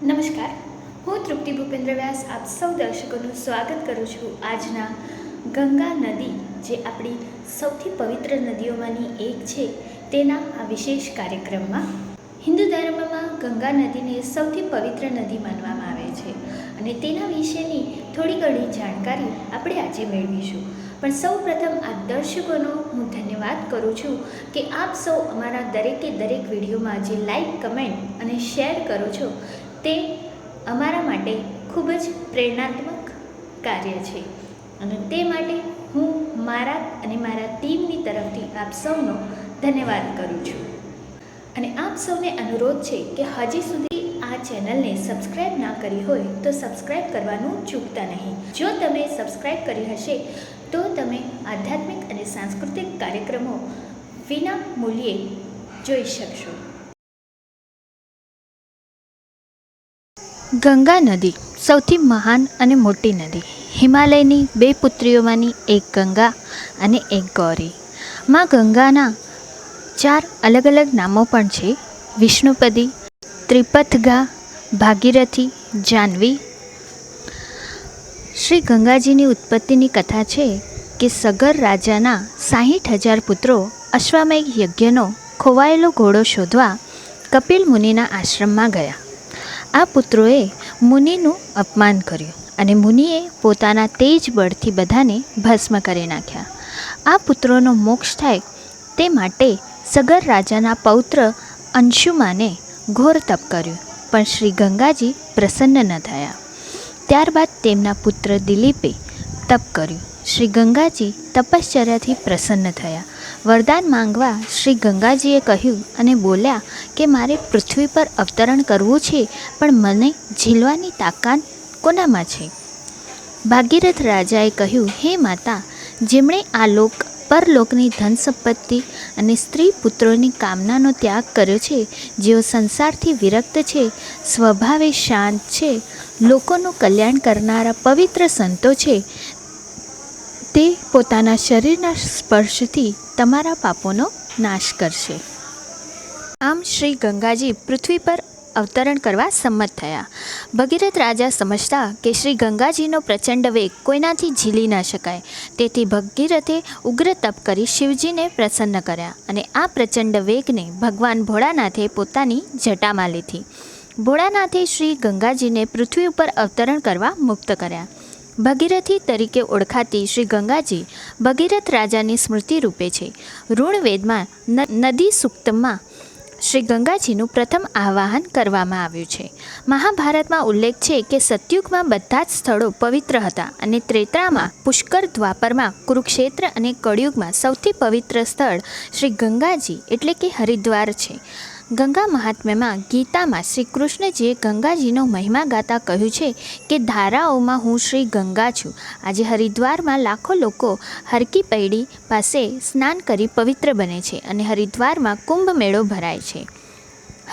નમસ્કાર, હું તૃપ્તિ ભૂપેન્દ્ર વ્યાસ આપ સૌ દર્શકોનું સ્વાગત કરું છું આજના ગંગા નદી, જે આપણી સૌથી પવિત્ર નદીઓમાંની એક છે, તેના આ વિશેષ કાર્યક્રમમાં. હિન્દુ ધર્મમાં ગંગા નદીને સૌથી પવિત્ર નદી માનવામાં આવે છે અને તેના વિશેની થોડી ઘણી જાણકારી આપણે આજે મેળવીશું. પણ સૌ પ્રથમ આપ દર્શકોનો હું ધન્યવાદ કરું છું કે આપ સૌ અમારા દરેકે દરેક વિડીયોમાં જે લાઈક, કમેન્ટ અને શેર કરો છો તે અમારા માટે ખૂબ જ પ્રેરણાત્મક કાર્ય છે અને તે માટે હું મારા અને મારા ટીમની તરફથી આપ સૌનો ધન્યવાદ કરું છું. અને આપ સૌને અનુરોધ છે કે હજી સુધી આ ચેનલને સબસ્ક્રાઈબ ના કરી હોય તો સબસ્ક્રાઈબ કરવાનું ચૂકતા નહીં. જો તમે સબસ્ક્રાઈબ કરી હશે તો તમે આધ્યાત્મિક અને સાંસ્કૃતિક કાર્યક્રમો વિના મૂલ્યે જોઈ શકશો. ગંગા નદી સૌથી મહાન અને મોટી નદી. હિમાલયની બે પુત્રીઓમાંની એક ગંગા અને એક ગૌરી. માં ગંગાના 4 અલગ અલગ નામો પણ છે: વિષ્ણુપદી, ત્રિપથગા, ભાગીરથી, જાહ્નવી. શ્રી ગંગાજીની ઉત્પત્તિની કથા છે કે સગર રાજાના 60,000 પુત્રો અશ્વમેઘ યજ્ઞનો ખોવાયેલો ઘોડો શોધવા કપિલ મુનિના આશ્રમમાં ગયા. આ પુત્રોએ મુનિનું અપમાન કર્યું અને મુનિએ પોતાના તેજ બળથી બધાને ભસ્મ કરી નાખ્યા. આ પુત્રોનો મોક્ષ થાય તે માટે સગર રાજાના પૌત્ર અંશુમાને ઘોર તપ કર્યું, પણ શ્રી ગંગાજી પ્રસન્ન ન થયા. ત્યારબાદ તેમના પુત્ર દિલીપે તપ કર્યું. શ્રી ગંગાજી તપશ્ચર્યાથી પ્રસન્ન થયા. વરદાન માંગવા શ્રી ગંગાજીએ કહ્યું અને બોલ્યા કે મારે પૃથ્વી પર અવતરણ કરવું છે, પણ મને ઝીલવાની તાકાત કોનામાં છે? ભાગીરથ રાજાએ કહ્યું, હે માતા, જેમણે આ લોક પરલોકની ધન સંપત્તિ અને સ્ત્રી પુત્રોની કામનાનો ત્યાગ કર્યો છે, જેઓ સંસારથી વિરક્ત છે, સ્વભાવે શાંત છે, લોકોનું કલ્યાણ કરનારા પવિત્ર સંતો છે, તે પોતાના શરીરના સ્પર્શથી તમારા પાપોનો નાશ કરશે. આમ શ્રી ગંગાજી પૃથ્વી પર અવતરણ કરવા સંમત થયા. ભગીરથ રાજા સમજતા કે શ્રી ગંગાજીનો પ્રચંડ વેગ કોઈનાથી ઝીલી ન શકાય, તેથી ભગીરથે ઉગ્ર તપ કરી શિવજીને પ્રસન્ન કર્યા અને આ પ્રચંડ વેગને ભગવાન ભોળાનાથે પોતાની જટામાં લીધી. ભોળાનાથે શ્રી ગંગાજીને પૃથ્વી ઉપર અવતરણ કરવા મુક્ત કર્યા. ભગીરથી તરીકે ઓળખાતી શ્રી ગંગાજી ભગીરથ રાજાની સ્મૃતિ રૂપે છે. ઋગ્વેદમાં નદી સૂક્તમાં શ્રી ગંગાજીનું પ્રથમ આવાહન કરવામાં આવ્યું છે. મહાભારતમાં ઉલ્લેખ છે કે સતયુગમાં બધા જ સ્થળો પવિત્ર હતા અને ત્રેતામાં પુષ્કર, દ્વાપરમાં કુરુક્ષેત્ર અને કળિયુગમાં સૌથી પવિત્ર સ્થળ શ્રી ગંગાજી એટલે કે હરિદ્વાર છે. ગંગા મહાત્મ્યમાં ગીતામાં શ્રી કૃષ્ણજીએ ગંગાજીનો મહિમા ગાતા કહ્યું છે કે ધારાઓમાં હું શ્રી ગંગા છું. આજે હરિદ્વારમાં લાખો લોકો હરકી પૈડી પાસે સ્નાન કરી પવિત્ર બને છે અને હરિદ્વારમાં કુંભ મેળો ભરાય છે.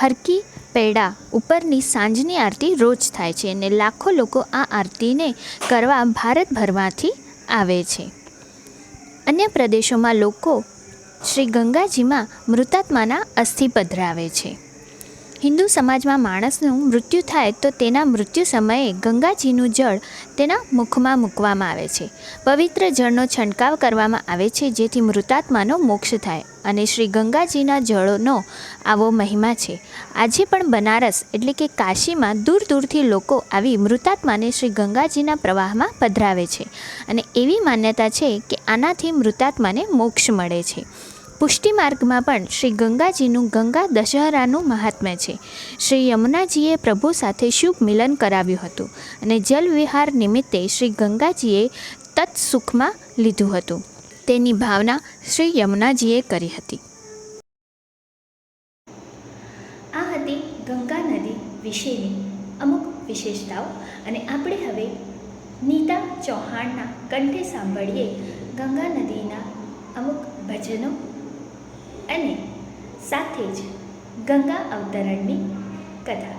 હરકી પૈડા ઉપરની સાંજની આરતી રોજ થાય છે અને લાખો લોકો આ આરતીને કરવા ભારતભરમાંથી આવે છે. અન્ય પ્રદેશોમાં લોકો શ્રી ગંગાજીમાં મૃતાત્માના અસ્થિ પધરાવે છે. હિન્દુ સમાજમાં માણસનું મૃત્યુ થાય તો તેના મૃત્યુ સમયે ગંગાજીનું જળ તેના મુખમાં મૂકવામાં આવે છે. પવિત્ર જળનો છંટકાવ કરવામાં આવે છે જેથી મૃતાત્માનો મોક્ષ થાય અને શ્રી ગંગાજીના જળનો આવો મહિમા છે. આજે પણ બનારસ એટલે કે કાશીમાં દૂર દૂરથી લોકો આવી મૃતાત્માને શ્રી ગંગાજીના પ્રવાહમાં પધરાવે છે અને એવી માન્યતા છે કે આનાથી મૃતાત્માને મોક્ષ મળે છે. પુષ્ટિ માર્ગમાં પણ શ્રી ગંગાજીનું ગંગા દશહરાનું મહાત્મ્ય છે. શ્રી યમુનાજીએ પ્રભુ સાથે શુભ મિલન કરાવ્યું હતું અને જલ વિહાર નિમિત્તે શ્રી ગંગાજીએ તત્સુખમાં લીધું હતું. તેની ભાવના શ્રી યમુનાજીએ કરી હતી. આ હતી ગંગા નદી વિશેની અમુક વિશેષતાઓ અને આપણે હવે નીતા ચૌહાણના કંઠે સાંભળીએ ગંગા નદીના અમુક ભજનો અને સાથે જ ગંગા અવતરણની કથા.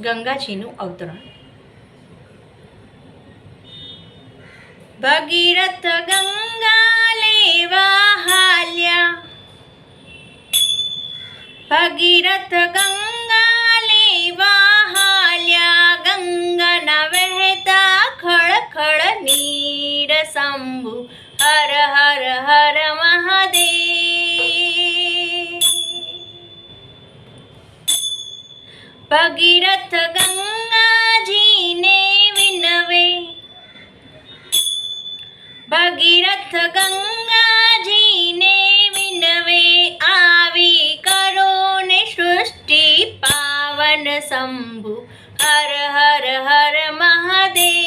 ગંગાજીનું અવતરણ. ભગીરથ ગંગા લેવા હાલ્યા, ભગીરથ ગંગા લેવા હાલ્યા, ગંગાના વહેતા ખળખળ નીર શંભુ હર હર હર મહાદેવ. ભગીરથ ગંગાજીને વિનવે, ભગીરથ ગંગાજીને વિનવે, આવી કરો ને સૃષ્ટિ પાવન શંભુ હર હર હર મહાદેવ.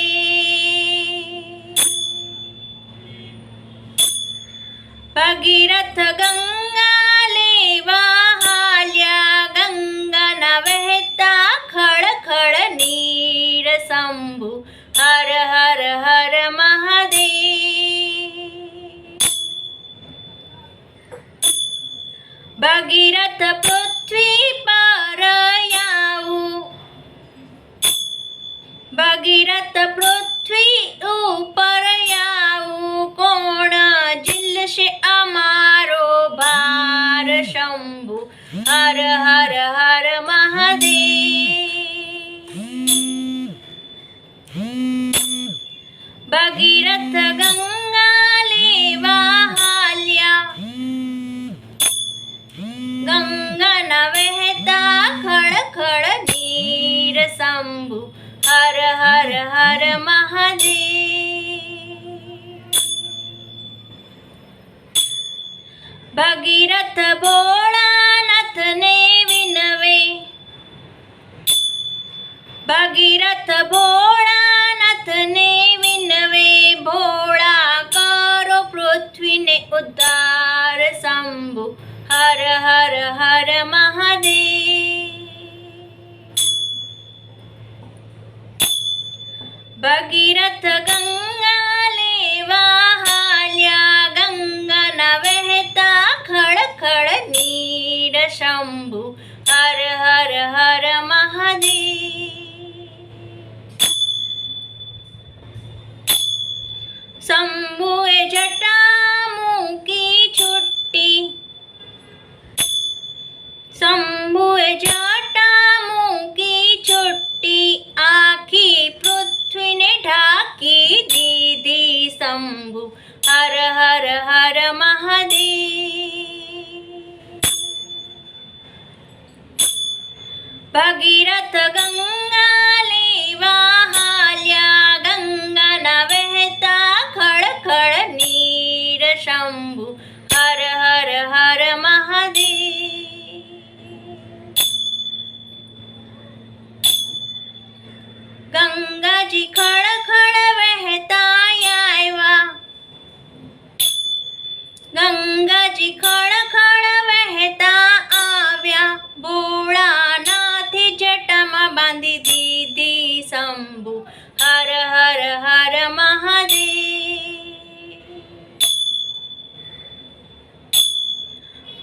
ભગીરથ ગંગા લેવા હાલ્યા, ગંગાના વહેતા ખળખળ નીર શંભુ હર હર હર મહાદેવ. ભગીરથ પૃથ્વી પર આવું, ભગીરથ પૃથ્વી ઉપર આવું, કોણ ઝીલશે અમારો ભાર શંભુ હર હર હર મહાદેવ. ભગીરથ ગંગા લેવા હાલ્યા, ગંગાના વહેતા ખળખળ નીર શંભુ હર હર હર મહાદેવ. ભગીરથ ભોળાનાથને વિનવે, ભગીરથ ભોળાનાથને વિનવે, ભોળા કરો પૃથ્વીને ઉદ્ધાર શંભુ હર હર હર મહાદેવ. ભગીરથ ગંગા લેવા હાલ્યા, ગંગાના વહેતા ખળખળ નીર શંભુ હર હર હર મહાદેવ. શંભુએ જટા મૂકી છુટ્ટી, શંભુએ જટા મૂકી છુટ્ટી, આખી પૃથ્વીને ઢાંકી દીધી શંભુ હર હર હર મહાદેવ. ભગીરથ ગંગા લેવા હાલ્યા, ગંગાના વહેતા ખળખળ નીર શંભુ હર હર હર મહાદેવ. ગંગાજી ખળખળ વહેતા આવ્યા, ગંગાજી ખળખળ વહેતા આવ્યા, ભોળાનાથે જટામાં બાંધી દીધી શંભુ હર હર હર મહાદેવ.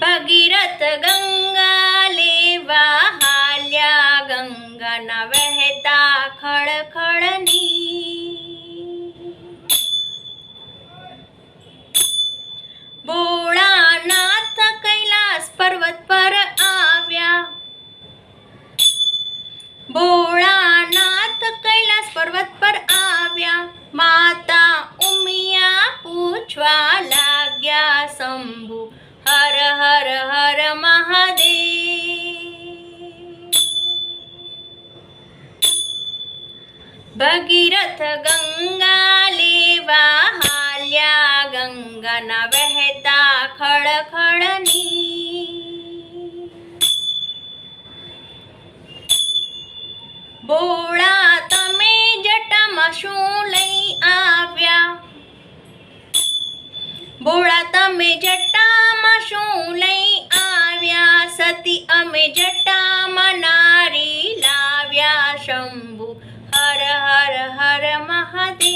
ભગીરથ ગંગા લેવા હાલ્યા, ગંગાના વહેતા ખળખળ નીર. ભોળાનાથ કૈલાસ પર્વત પર આવ્યા, ભોળાનાથ કૈલાસ પર્વત પર આવ્યા, માતા ઉમિયા પૂછવા લાગ્યા શંભુ હર હર હર મહાદેવ. ભગીરથ ગંગા લેવા હાલ્યા, ગંગાના વહેતા ખળખળ નીર. ભોળા તમે જટામાં શું લઈ આવ્યા, ભોળા તમે જટામાં શું લઈ આવ્યા, સતી અમે જટામાં નારી લાવ્યા શંભુ હર હર હર મહાદેવ.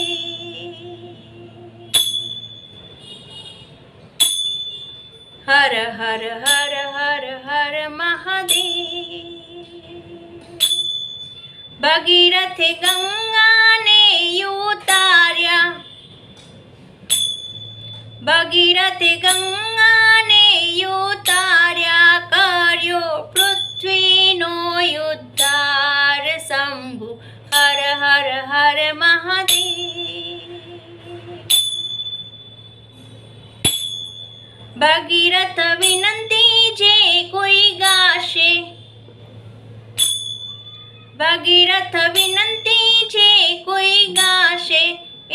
હર હર હર હર હર મહાદેવ. ભગીરથે ગંગાને ઉતાર્યા, ભગીરથે ગંગાને ઉતાર્યા, કર્યો પૃથ્વીનો ઉદ્ધાર. શંભુ હર હર હર મહાદેવ. ભગીરથ વિનંતી જે કોઈ ગાશે, ભગીરથ વિનંતી જે કોઈ ગાશે,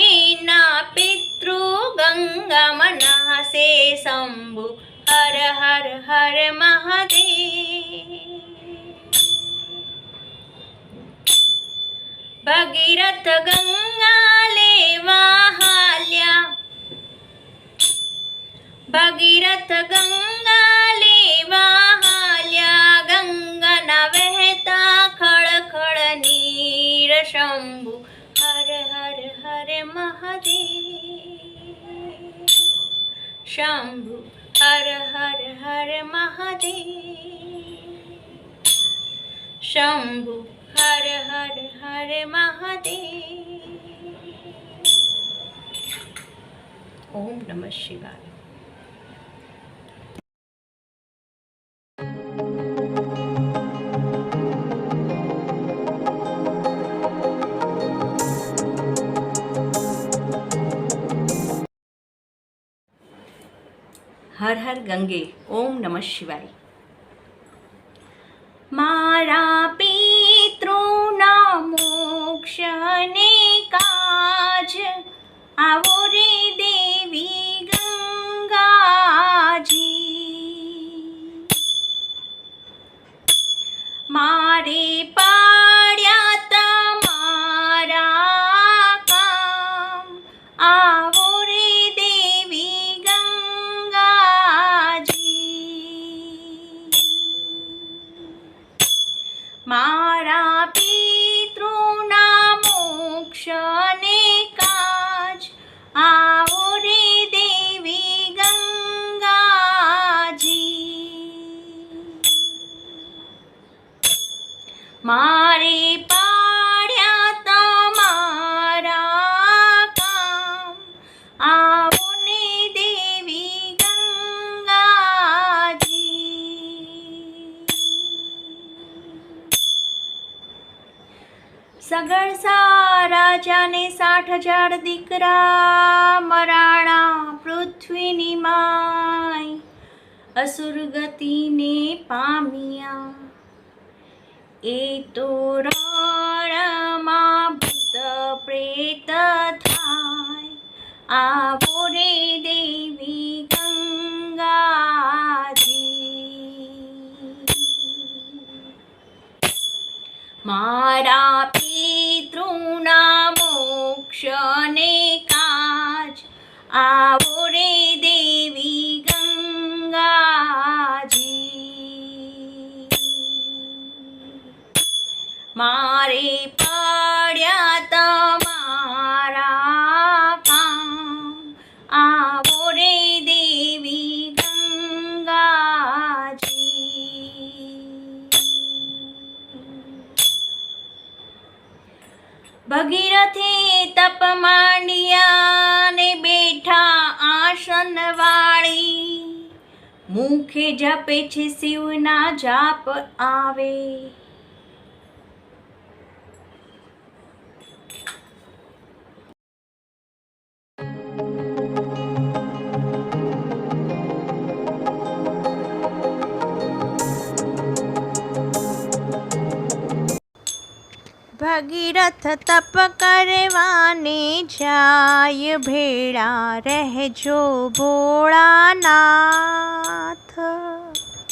એના પિતૃ ગંગામાં નહાશે. શંભુ હર હર હર મહાદેવ. ભગીરથ ગંગા લેવા હાલ્યા, ભગીરથ ગંગા લેવા હાલ્યા, ગંગાના વહેતા ખળખળ નીર. શંભુ હર હર હર મહાદેવ. શંભુ હર હર હર મહાદેવ. શંભુ હર હર હર મહાદેવ. ઓમ નમઃ શિવાય. હર હર ગંગે. ઓમ નમઃ શિવાય. મારા પિતૃના મોક્ષ અને કાજ, આવો રે દેવી ગંગાજી. મારે પાડ્યા તમારા કામ, આવો રે દેવી ગંગાજી. મારા પિતૃના મોક્ષ અને કાજ, આવો રે દેવી ગંગાજી. મારે પાડ્યા તમારા કામ, આવો ને દેવી ગંગાજી. સગળસા રાજાને 60,000 દીકરા, મરાણા પૃથ્વીની માય, અસુર ગતિને પામ્યા. એ તો રણમાં ભૂત પ્રેત થાય, આવો રે દેવી ગંગાજી. મારા પિતૃના મોક્ષ અને કાજ, આવો રે દેવી ગંગાજી. મારે પાડ્યા તમારા કામ, આવો રે દેવી ગંગાજી. ભગીરથે તપ માંડ્યા ને બેઠા આસન વાળી, મુખે જપે છે શિવના જાપ આવે. ભગીરથ તપ કરવાને જાય, ભેળા રહેજો ભોળાનાથ.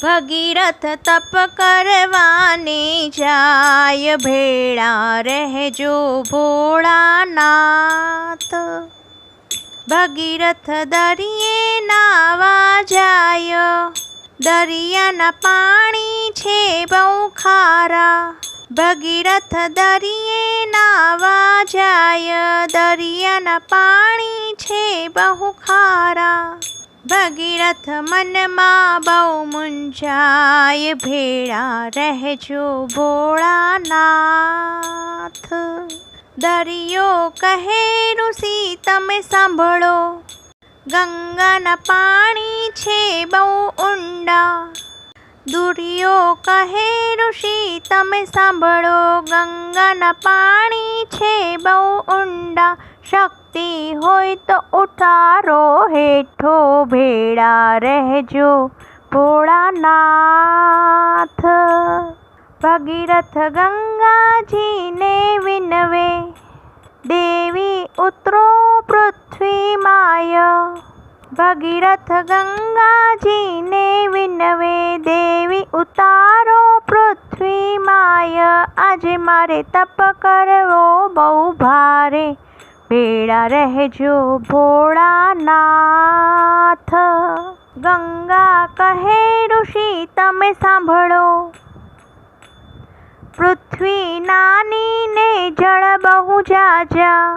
ભગીરથ તપ કરવાને જાય, ભેળા રહેજો ભોળાનાથ. ભગીરથ દરિયે નાવા જાય, દરિયાના પાણી છે બહુ ખારા. ભગીરથ દરિયે નાવા જાય, દરિયાના પાણી છે બહુ ખારા. ભગીરથ મનમાં બહુ મૂંઝાય, ભેળા રહેજો ભોળાનાથ. દરિયો કહે ઋષિ તમે સાંભળો, ગંગાના પાણી છે બહુ ઊંડા. દુરિયો કહે ઋષિ તમે સાંભળો, ગંગાના પાણી છે બહુ ઊંડા. શક્તિ હોય તો ઉતારો હેઠો, ભેળા રહેજો ભોળાનાથ. ભગીરથ ગંગાજીને વિનવે, દેવી ઉતરો પૃથ્વી માય. ભગીરથ ગંગાજીને વિનવે, દેવી ઉતારો પૃથ્વી માય. આજે મારે તપ કરવો બહુ ભારે, ભેળા રહેજો ભોળાનાથ. ગંગા કહે ઋષિ તમે સાંભળો, પૃથ્વી નાની ને જળ બહુ જાજા.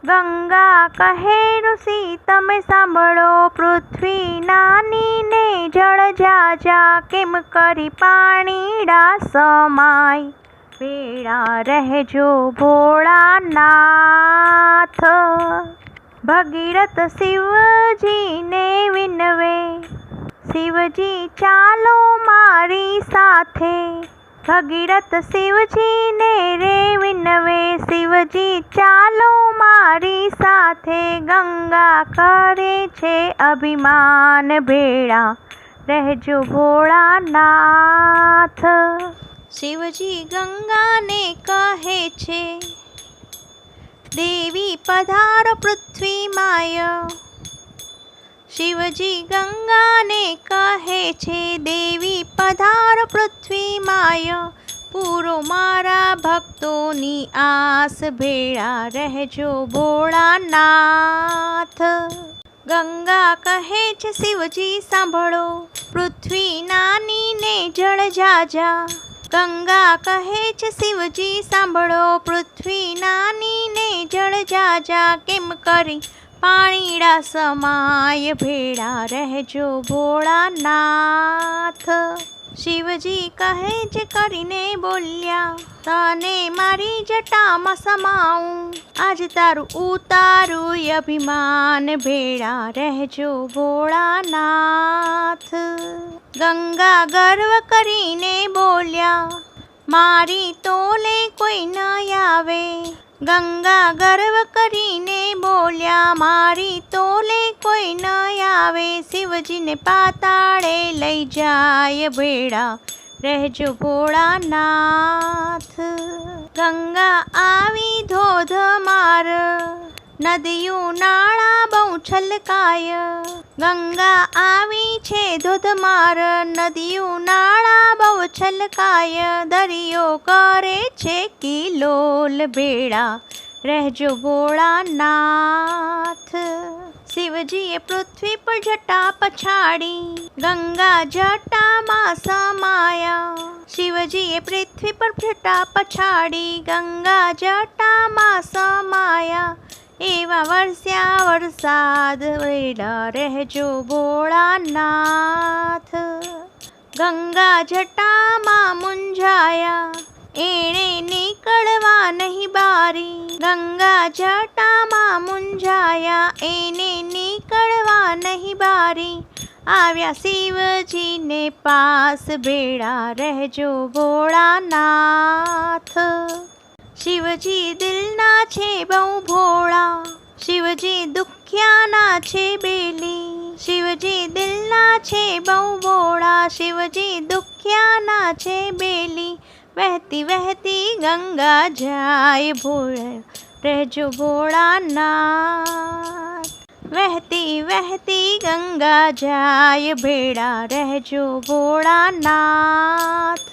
ગંગા કહે ઋષિ તમે સાંભળો, પૃથ્વી નાની ને જળ જાજા. કેમ કરી પાણીડા સમાય, ભેળા રહેજો ભોળાનાથ. ભગીરથ શિવજીને વિનવે, શિવજી ચાલો મારી સાથે. ભગીરથ શિવજીને રે વિનવે, શિવજી ચાલો મારી સાથે. ગંગા કરે છે અભિમાન, ભેળા રહેજો ભોળાનાથ. શિવજી ગંગાને કહે છે, દેવી પધારો પૃથ્વી માય. શિવજી ગંગાને કહે છે, દેવી પધારો પૃથ્વી માય. પૂરો મારા ભક્તોની આસ, ભેળા રહેજો ભોળાનાથ. ગંગા કહે છે શિવજી સાંભળો, પૃથ્વી નાની ને જળ જાજા. ગંગા કહે છે શિવજી સાંભળો, પૃથ્વી નાની ને જળ જાજા. કેમ કરી પાણીડા સમાય, ભેળા રહેજો ભોળાનાથ. શિવજી કહે છે કરીને બોલ્યા, તને મારી જટામાં સમાવું. આજ તારું ઉતારું અભિમાન, ભેળા રહેજો ભોળાનાથ. ગંગા ગર્વ કરીને બોલ્યા, મારી તોલે કોઈ ન આવે. ગંગા ગર્વ કરીને બોલ્યા, મારી તોલે કોઈ ન આવે. શિવજીને પાતાળે લઈ જાય, ભેળા રહેજો ભોળાનાથ. ગંગા આવી ધોધમાર, નદીયું નાળા બહુ છલકાય. ગંગા આવી છે ધોધમાર, નદીયું નાળા બહુ છલકાય. દરિયો કરે છે કિલોલ, ભેળા રહેજો ભોળાનાથ. શિવજીએ પૃથ્વી પર જટા પછાડી, ગંગા જટામાં સમાયા. શિવજીએ પૃથ્વી પર જટા પછાડી, ગંગા જટામાં સમાયા. એવા વરસ્યા વરસાદ, ભેળા રહેજો ભોળાનાથ. ગંગા જટામાં મૂંઝાયા, એણે નીકળવા નહીં બારી. ગંગા જટામાં મૂંઝાયા, એને નીકળવા નહીં બારી. આવ્યા શિવજીને પાસ, ભેળા રહેજો ભોળાનાથ. શિવજી દિલના છે બહુ ભોળા, શિવજી દુખ્યાના છે બેલી. શિવજી દિલના છે બહુ ભોળા, શિવજી દુખ્યાના છે બેલી. વહેતી વહેતી ગંગા જાય, ભોળા રહેજો ભોળાનાથ. વહેતી વહેતી ગંગા જાય, ભેળા રહેજો ભોળાનાથ.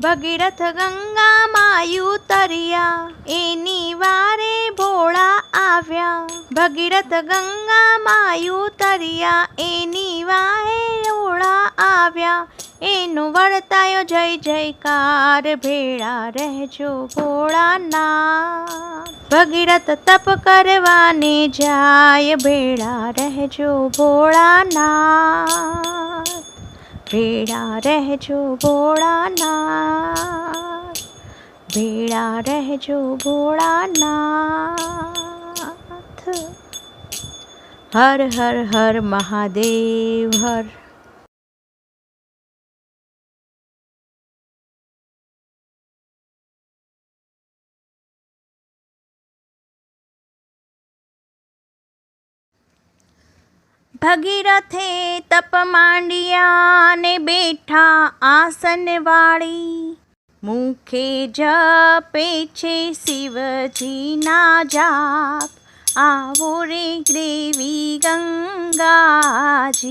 ભગીરથ ગંગામાં ઉતર્યા, એની વારે ભોળા આવ્યા. ભગીરથ ગંગામાં ઉતર્યા, એની વારે ભોળા આવ્યા. એનો વર્તાયો જય જયકાર, ભેળા રહેજો ભોળાનાથ. ભગીરથ તપ કરવાને જાય, ભેળા રહેજો ભોળાનાથ. ભેળા રહેજો ભોળાનાથ, ભેળા રહેજો ભોળાનાથ. હર હર હર મહાદેવ હર. ભગીરથે તપ માંડ્યા ને બેઠા આસન વાળી, મુખે જપે છે શિવજીના જાપ, આવો રે દેવી ગંગાજી.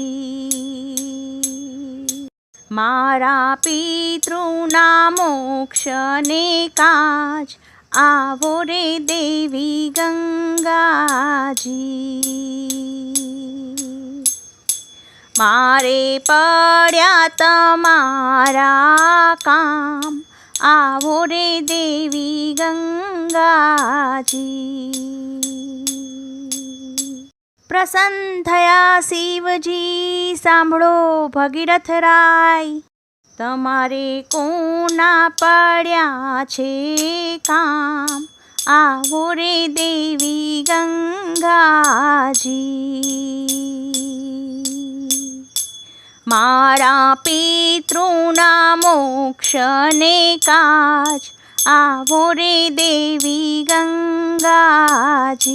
મારા પિતૃના મોક્ષને કાજ, આવો રે દેવી ગંગાજી. મારે પડ્યા તમારા કામ, આવો રે દેવી ગંગાજી. પ્રસન્ન થયા શિવજી સાંભળો ભગીરથ રાય, તમારે કોના પડ્યા છે કામ, આવો રે દેવી ગંગાજી. મારા પિતૃના મોક્ષને કાજ, આવો રે દેવી ગંગાજી.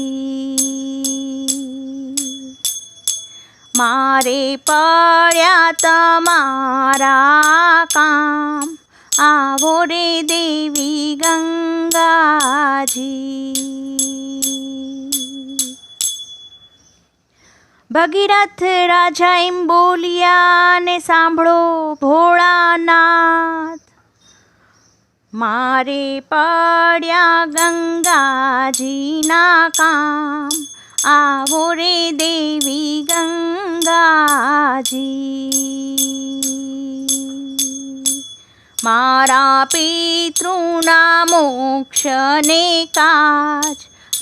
મારે પડ્યા તમારા કામ, આવો રે દેવી ગંગાજી. ભગીરથ રાજા એમ બોલ્યા ને સાંભળો ભોળાનાથ, મારે પડ્યા ગંગાજીના કામ, આવો રે દેવી ગંગાજી. મારા પિતૃના મોક્ષને કાજ,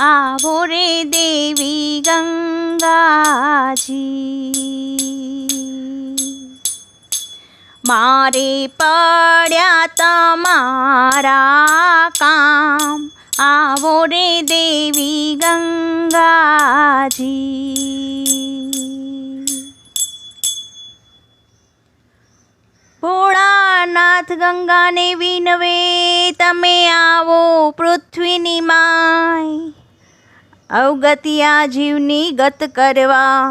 આવો રે દેવી ગંગાજી. મારે પડ્યા તમારા કામ, આવો રે દેવી ગંગાજી. ભોળાનાથ ગંગાને વિનવે, તમે આવો પૃથ્વીની માય, અવગત્યા જીવની ગત કરવા.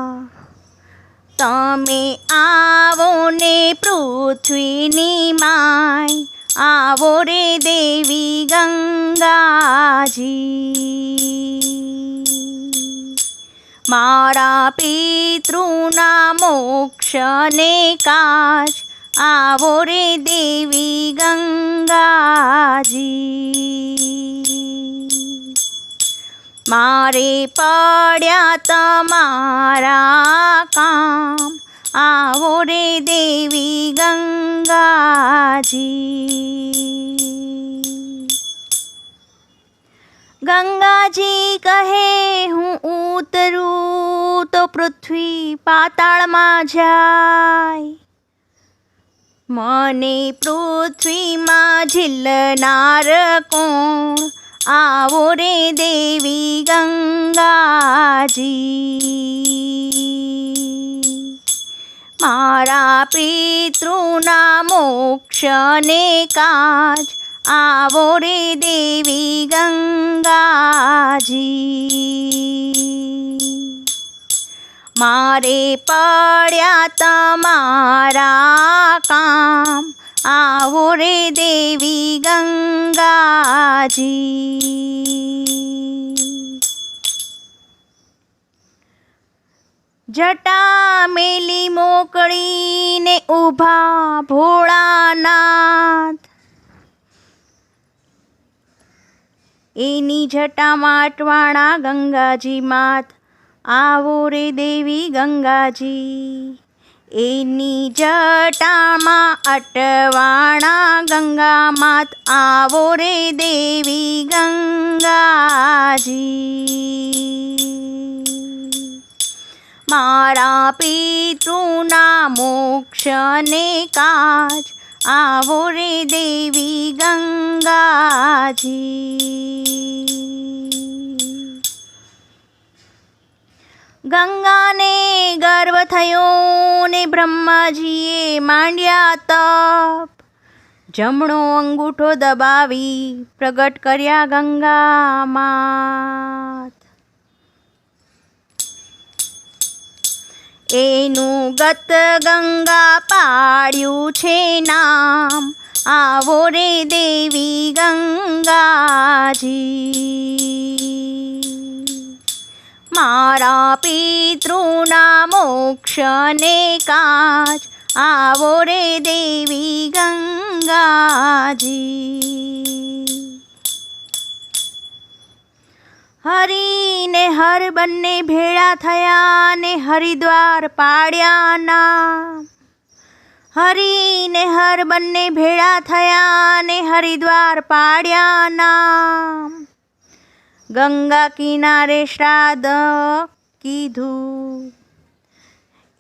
તમે આવો ને પૃથ્વીની માય, આવો રે દેવી ગંગાજી. મારા પિતૃના મોક્ષને કાજ, આવો રે દેવી ગંગાજી. મારે પડ્યા તમારા કામ, આવો રે દેવી ગંગાજી. ગંગાજી કહે હું ઉતરું તો પૃથ્વી પાતાળમાં જાય, મને પૃથ્વીમાં ઝીલનાર કોણ, આવો રે દેવી ગંગાજી. મારા પિતૃના મોક્ષને કાજ, આવો રે દેવી ગંગાજી. મારે પડ્યા તમારા કામ, આવો રે દેવી ગંગાજી. જટા મેલી મોકળીને ઊભા ભોળાનાથ, એની જટામાં અટવાણા ગંગાજી માત, આવો રે દેવી ગંગાજી. એની જટામાં અટવાણા ગંગા માત, આવો રે દેવી ગંગાજી. મારા પિતૃના મોક્ષને કાજ, આવો રે દેવી ગંગાજી. ગંગાને ગર્વ થયો ને બ્રહ્માજીએ માંડ્યા તપ. જમણો અંગૂઠો દબાવી પ્રગટ કર્યા ગંગા માત. એનું ગત ગંગા પાડ્યું છે નામ, આવો રે દેવી ગંગાજી. મારા પિતૃના મોક્ષને કાજ, આવો રે દેવી ગંગાજી. હરિ ને હર બંને ભેળા થયા ને હરિદ્વાર પાડ્યા નામ. હરિ ને હર બંને ભેળા થયા ને હરિદ્વાર પાડ્યા નામ. ગંગા કિનારે શ્રાદ્ધ કીધું,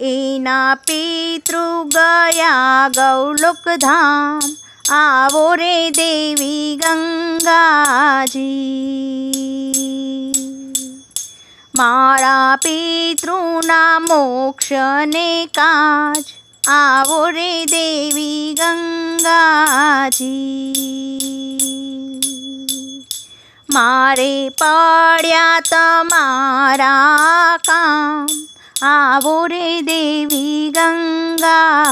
એના પિતૃ ગયા ગૌલોક ધામ, આવો રે દેવી ગંગાજી. મારા પિતૃના મોક્ષને કાજ, આવો રે દેવી ગંગાજી. મારે પડ્યા તમારા કામ, આવો રે દેવી ગંગાજી.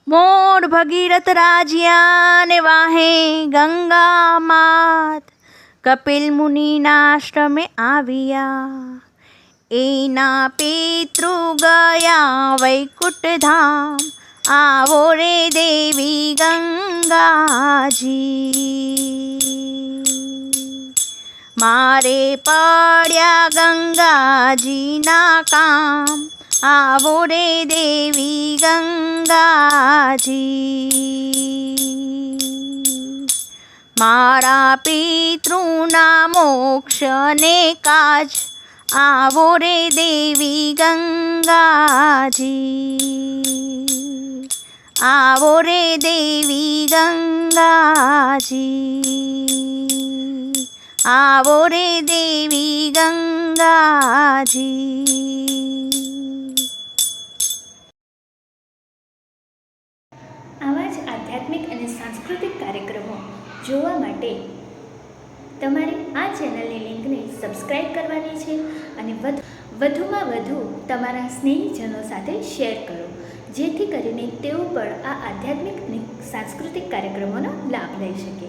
મોર ભગીરથ રાજ્યા ને વાહે ગંગા માત, કપિલ મુનિના આશ્રમે આવ્યા. એના પિતૃ ગયા વૈકુંઠ ધામ, આવો રે દેવી ગંગાજી. મારે પડ્યા ગંગાજીના કામ, આવો રે દેવી ગંગાજી. મારા પિતૃના મોક્ષને કાજ, આવો રે દેવી ગંગાજી. આવો રે દેવી ગંગાજી. આવો રે દેવી ગંગાજી. આવા જ આધ્યાત્મિક અને સાંસ્કૃતિક કાર્યક્રમો જોવા માટે તમારે આ ચેનલની લિંકને સબસ્ક્રાઈબ કરવાની છે અને વધુમાં વધુ તમારા સ્નેહીજનો સાથે શેર કરો, જેથી કરીને તેઓ પણ આ આધ્યાત્મિક અને સાંસ્કૃતિક કાર્યક્રમોનો લાભ લઈ શકે.